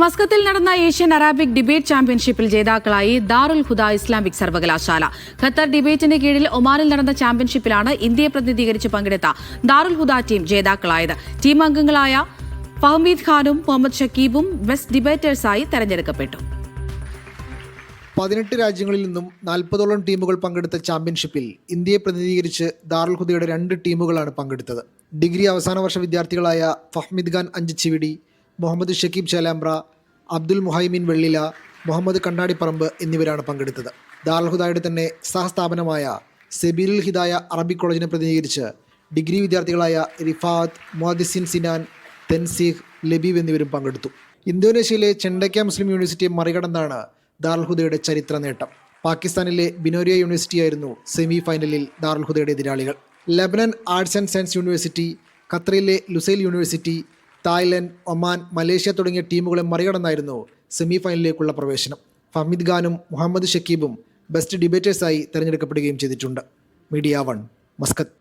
മസ്കത്തിൽ നടന്ന Asian അറാബിക് debate ചാമ്പ്യൻഷിപ്പിൽ ജേതാക്കളായി ദാറുൽ ഹുദ ഇസ്ലാമിക് സർവകലാശാല. ഖത്തർ ഡിബേറ്റിന് കീഴിൽ ഒമാനിൽ നടന്ന ചാമ്പ്യൻഷിപ്പിലാണ് ഇന്ത്യയെ പ്രതിനിധീകരിച്ച് പങ്കെടുത്ത ദാറുൽ ഹുദ ടീം ജേതാക്കളായത്. ടീം അംഗങ്ങളായ ഫഹ്മീദ് ഖാനും മുഹമ്മദ് ഷക്കീബും ബെസ്റ്റ് ഡിബേറ്റേഴ്സായി തെരഞ്ഞെടുക്കപ്പെട്ടു. 18 രാജ്യങ്ങളിൽ നിന്നും 40ഓളം ടീമുകൾ പങ്കെടുത്ത ചാമ്പ്യൻഷിപ്പിൽ ഇന്ത്യയെ പ്രതിനിധീകരിച്ച് ദാറുൽ ഹുദയുടെ 2 ടീമുകളാണ് പങ്കെടുത്തത്. ഡിഗ്രി അവസാന വർഷ വിദ്യാർത്ഥികളായ ഫഹ്മീദ് ഖാൻ അഞ്ചിച്ചിവിടി, മുഹമ്മദ് ഷക്കീബ് ചേലാമ്പ്ര, അബ്ദുൽ മുഹൈമീൻ വെള്ളില, മുഹമ്മദ് കണ്ണാടിപ്പറമ്പ് എന്നിവരാണ് പങ്കെടുത്തത്. ദാറുൽ ഹുദയുടെ തന്നെ സഹസ്ഥാപനമായ സെബീലുൽ ഹിദായ അറബിക് കോളേജിനെ പ്രതിനിധീകരിച്ച് ഡിഗ്രി വിദ്യാർത്ഥികളായ റിഫാത്ത്, മുഹദ്ദിസിൻ സിനാൻ, തെൻസീഹ്, ലബീബ് എന്നിവരും പങ്കെടുത്തു. ഇന്തോനേഷ്യയിലെ ചെണ്ടയ്ക്ക മുസ്ലിം യൂണിവേഴ്സിറ്റിയെ മറികടന്നാണ് ദാറുൽ ഹുദയുടെ ചരിത്ര നേട്ടം. പാകിസ്ഥാനിലെ ബിനോരിയ യൂണിവേഴ്സിറ്റിയായിരുന്നു സെമി ഫൈനലിൽ ദാറുൽ ഹുദയുടെ എതിരാളികൾ. Lebanon arts and science university, ഖത്തറിലെ Lusail university, Thailand, Oman, Malaysia തുടങ്ങിയ ടീമുകളെ മറികടന്നായിരുന്നു സെമി ഫൈനലിലേക്കുള്ള പ്രവേശനം. ഫഹ്മീദ് ഖാനും മുഹമ്മദ് ഷക്കീബും ബെസ്റ്റ് ഡിബേറ്റേഴ്സായി തിരഞ്ഞെടുക്കപ്പെടുകയും ചെയ്തിട്ടുണ്ട്. Media 1, Muscat.